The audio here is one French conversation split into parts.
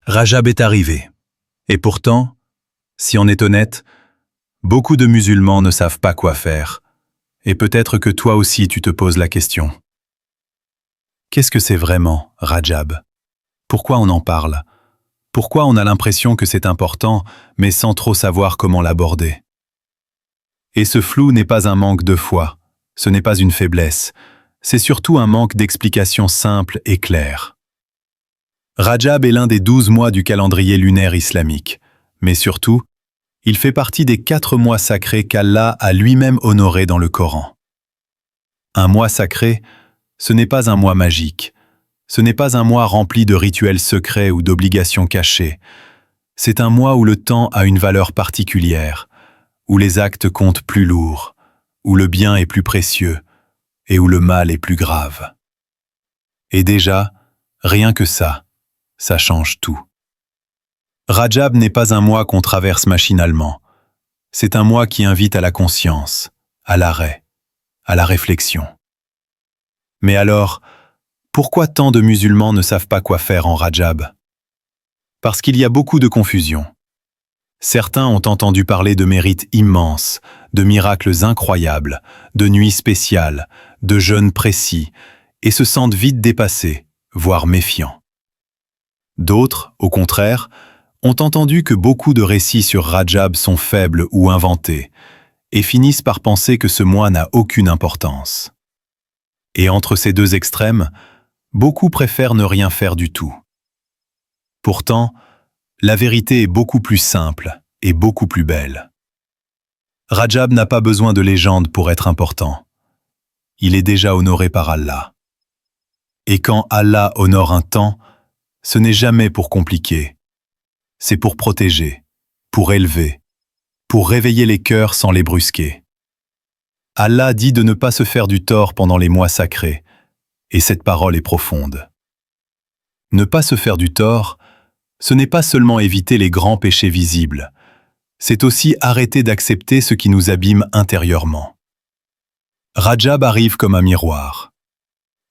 Rajab est arrivé. Et pourtant, si on est honnête, beaucoup de musulmans ne savent pas quoi faire. Et peut-être que toi aussi tu te poses la question. Qu'est-ce que c'est vraiment, Rajab? Pourquoi on en parle? Pourquoi on a l'impression que c'est important, mais sans trop savoir comment l'aborder? Et ce flou n'est pas un manque de foi, ce n'est pas une faiblesse, c'est surtout un manque d'explications simples et claires. Rajab est l'un des 12 mois du calendrier lunaire islamique, mais surtout, il fait partie des 4 mois sacrés qu'Allah a lui-même honorés dans le Coran. Un mois sacré, ce n'est pas un mois magique, ce n'est pas un mois rempli de rituels secrets ou d'obligations cachées, c'est un mois où le temps a une valeur particulière, où les actes comptent plus lourd, où le bien est plus précieux et où le mal est plus grave. Et déjà, rien que ça change tout. Rajab n'est pas un mois qu'on traverse machinalement. C'est un mois qui invite à la conscience, à l'arrêt, à la réflexion. Mais alors, pourquoi tant de musulmans ne savent pas quoi faire en Rajab? Parce qu'il y a beaucoup de confusion. Certains ont entendu parler de mérites immenses, de miracles incroyables, de nuits spéciales, de jeûnes précis, et se sentent vite dépassés, voire méfiants. D'autres, au contraire, ont entendu que beaucoup de récits sur Rajab sont faibles ou inventés, et finissent par penser que ce mois n'a aucune importance. Et entre ces deux extrêmes, beaucoup préfèrent ne rien faire du tout. Pourtant, la vérité est beaucoup plus simple et beaucoup plus belle. Rajab n'a pas besoin de légende pour être important. Il est déjà honoré par Allah. Et quand Allah honore un temps, ce n'est jamais pour compliquer. C'est pour protéger, pour élever, pour réveiller les cœurs sans les brusquer. Allah dit de ne pas se faire du tort pendant les mois sacrés, et cette parole est profonde. Ne pas se faire du tort, ce n'est pas seulement éviter les grands péchés visibles, c'est aussi arrêter d'accepter ce qui nous abîme intérieurement. Rajab arrive comme un miroir.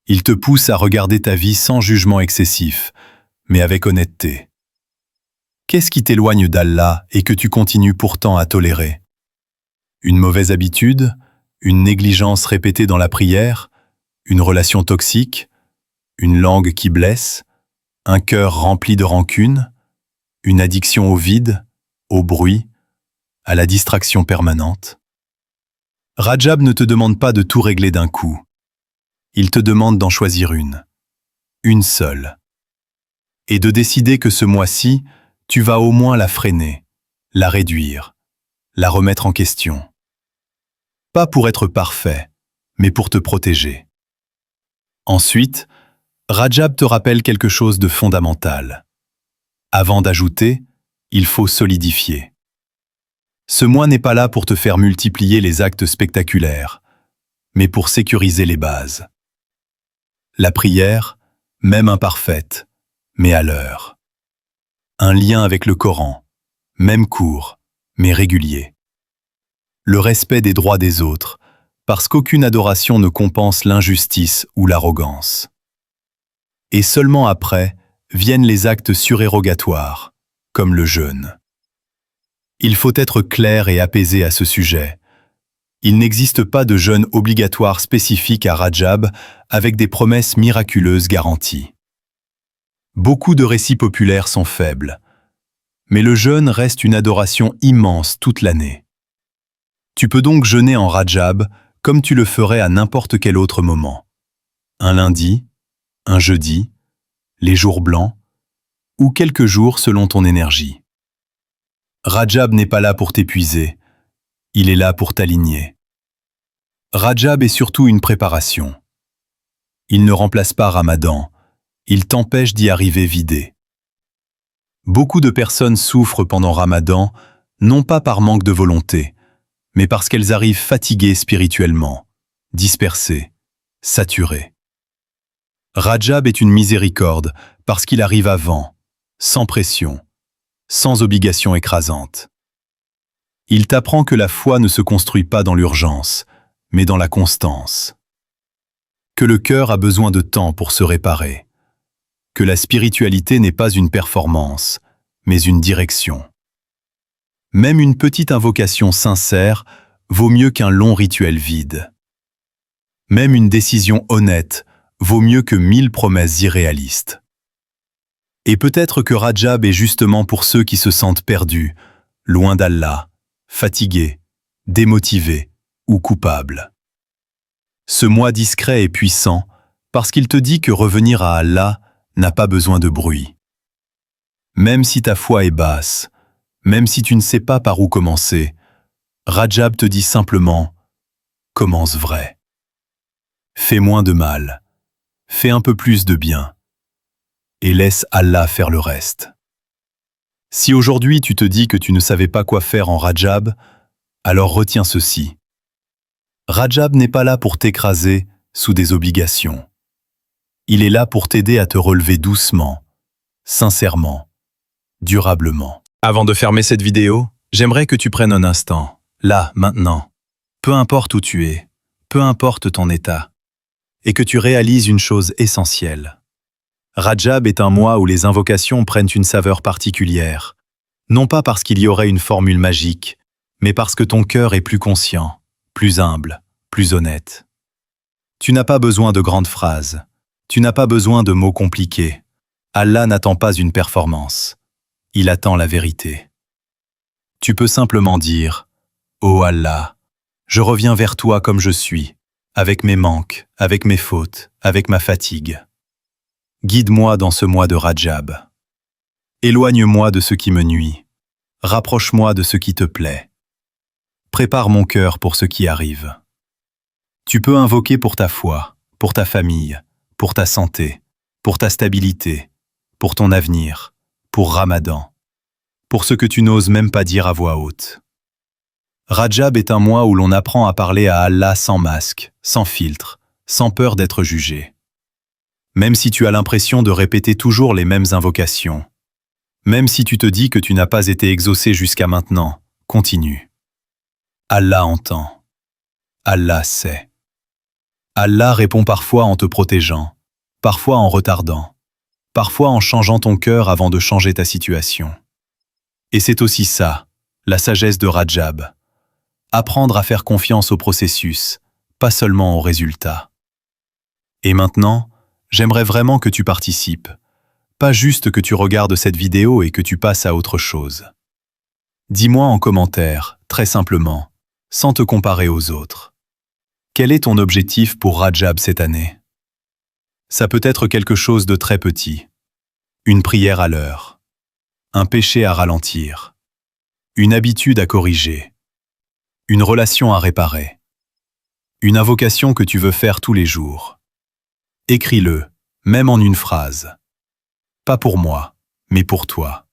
Il te pousse à regarder ta vie sans jugement excessif, mais avec honnêteté. Qu'est-ce qui t'éloigne d'Allah et que tu continues pourtant à tolérer? Une mauvaise habitude? Une négligence répétée dans la prière? Une relation toxique? Une langue qui blesse? Un cœur rempli de rancune? Une addiction au vide, au bruit, à la distraction permanente? Rajab ne te demande pas de tout régler d'un coup. Il te demande d'en choisir une seule. Et de décider que ce mois-ci, tu vas au moins la freiner, la réduire, la remettre en question. Pas pour être parfait, mais pour te protéger. Ensuite, Rajab te rappelle quelque chose de fondamental. Avant d'ajouter, il faut solidifier. Ce mois n'est pas là pour te faire multiplier les actes spectaculaires, mais pour sécuriser les bases. La prière, même imparfaite, mais à l'heure. Un lien avec le Coran, même court, mais régulier. Le respect des droits des autres, parce qu'aucune adoration ne compense l'injustice ou l'arrogance. Et seulement après viennent les actes surérogatoires, comme le jeûne. Il faut être clair et apaisé à ce sujet. Il n'existe pas de jeûne obligatoire spécifique à Rajab avec des promesses miraculeuses garanties. Beaucoup de récits populaires sont faibles, mais le jeûne reste une adoration immense toute l'année. Tu peux donc jeûner en Rajab comme tu le ferais à n'importe quel autre moment. Un lundi, un jeudi, les jours blancs, ou quelques jours selon ton énergie. Rajab n'est pas là pour t'épuiser, il est là pour t'aligner. Rajab est surtout une préparation. Il ne remplace pas Ramadan, il t'empêche d'y arriver vidé. Beaucoup de personnes souffrent pendant Ramadan, non pas par manque de volonté, mais parce qu'elles arrivent fatiguées spirituellement, dispersées, saturées. Rajab est une miséricorde parce qu'il arrive avant, sans pression, sans obligation écrasante. Il t'apprend que la foi ne se construit pas dans l'urgence, mais dans la constance. Que le cœur a besoin de temps pour se réparer. que la spiritualité n'est pas une performance, mais une direction. Même une petite invocation sincère vaut mieux qu'un long rituel vide. Même une décision honnête vaut mieux que 1000 promesses irréalistes. Et peut-être que Rajab est justement pour ceux qui se sentent perdus, loin d'Allah, fatigués, démotivés ou coupables. Ce mois discret est puissant parce qu'il te dit que revenir à Allah n'a pas besoin de bruit. Même si ta foi est basse, même si tu ne sais pas par où commencer, Rajab te dit simplement « Commence vrai ». Fais moins de mal, fais un peu plus de bien, et laisse Allah faire le reste. Si aujourd'hui tu te dis que tu ne savais pas quoi faire en Rajab, alors retiens ceci. Rajab n'est pas là pour t'écraser sous des obligations. Il est là pour t'aider à te relever doucement, sincèrement, durablement. Avant de fermer cette vidéo, j'aimerais que tu prennes un instant, là, maintenant, peu importe où tu es, peu importe ton état, et que tu réalises une chose essentielle. Rajab est un mois où les invocations prennent une saveur particulière, non pas parce qu'il y aurait une formule magique, mais parce que ton cœur est plus conscient, plus humble, plus honnête. Tu n'as pas besoin de grandes phrases, tu n'as pas besoin de mots compliqués. Allah n'attend pas une performance, il attend la vérité. Tu peux simplement dire « Oh Allah, je reviens vers toi comme je suis, avec mes manques, avec mes fautes, avec ma fatigue. Guide-moi dans ce mois de Rajab. Éloigne-moi de ce qui me nuit. Rapproche-moi de ce qui te plaît. Prépare mon cœur pour ce qui arrive. » Tu peux invoquer pour ta foi, pour ta famille, pour ta santé, pour ta stabilité, pour ton avenir, pour Ramadan, pour ce que tu n'oses même pas dire à voix haute. Rajab est un mois où l'on apprend à parler à Allah sans masque, sans filtre, sans peur d'être jugé. Même si tu as l'impression de répéter toujours les mêmes invocations, même si tu te dis que tu n'as pas été exaucé jusqu'à maintenant, continue. Allah entend. Allah sait. Allah répond parfois en te protégeant, parfois en retardant, parfois en changeant ton cœur avant de changer ta situation. Et c'est aussi ça, la sagesse de Rajab. Apprendre à faire confiance au processus, pas seulement au résultat. Et maintenant, j'aimerais vraiment que tu participes, pas juste que tu regardes cette vidéo et que tu passes à autre chose. Dis-moi en commentaire, très simplement, sans te comparer aux autres. Quel est ton objectif pour Rajab cette année? Ça peut être quelque chose de très petit. Une prière à l'heure. Un péché à ralentir. Une habitude à corriger. Une relation à réparer. Une invocation que tu veux faire tous les jours. Écris-le, même en une phrase. Pas pour moi, mais pour toi.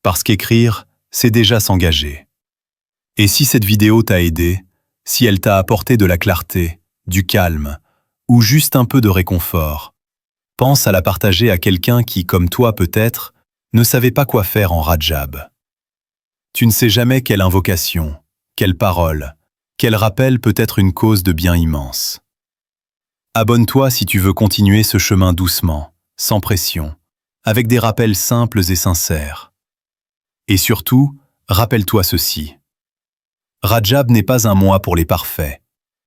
Parce qu'écrire, c'est déjà s'engager. Et si cette vidéo t'a aidé, si elle t'a apporté de la clarté, du calme, ou juste un peu de réconfort, pense à la partager à quelqu'un qui, comme toi peut-être, ne savait pas quoi faire en Rajab. Tu ne sais jamais quelle invocation, quelle parole, quel rappel peut être une cause de bien immense. Abonne-toi si tu veux continuer ce chemin doucement, sans pression, avec des rappels simples et sincères. Et surtout, rappelle-toi ceci. Rajab n'est pas un mois pour les parfaits.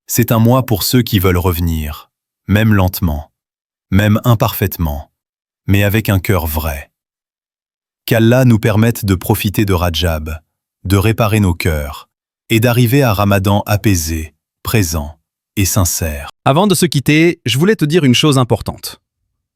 C'est un mois pour ceux qui veulent revenir, même lentement, même imparfaitement, mais avec un cœur vrai. Qu'Allah nous permette de profiter de Rajab, de réparer nos cœurs, et d'arriver à Ramadan apaisé, présent et sincère. Avant de se quitter, je voulais te dire une chose importante.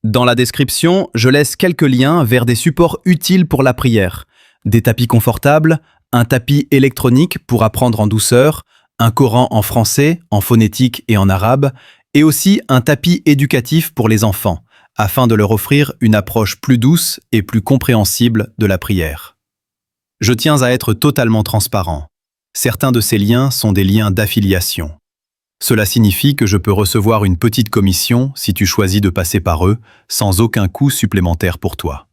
Dans la description, je laisse quelques liens vers des supports utiles pour la prière, des tapis confortables, un tapis électronique pour apprendre en douceur, un Coran en français, en phonétique et en arabe, et aussi un tapis éducatif pour les enfants, afin de leur offrir une approche plus douce et plus compréhensible de la prière. Je tiens à être totalement transparent. Certains de ces liens sont des liens d'affiliation. Cela signifie que je peux recevoir une petite commission si tu choisis de passer par eux, sans aucun coût supplémentaire pour toi.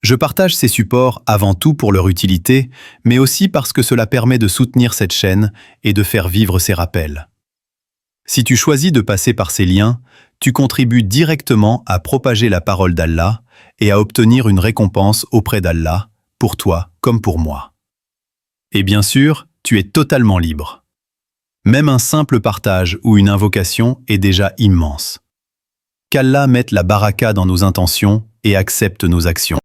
Je partage ces supports avant tout pour leur utilité, mais aussi parce que cela permet de soutenir cette chaîne et de faire vivre ces rappels. Si tu choisis de passer par ces liens, tu contribues directement à propager la parole d'Allah et à obtenir une récompense auprès d'Allah, pour toi comme pour moi. Et bien sûr, tu es totalement libre. Même un simple partage ou une invocation est déjà immense. Qu'Allah mette la baraka dans nos intentions et accepte nos actions.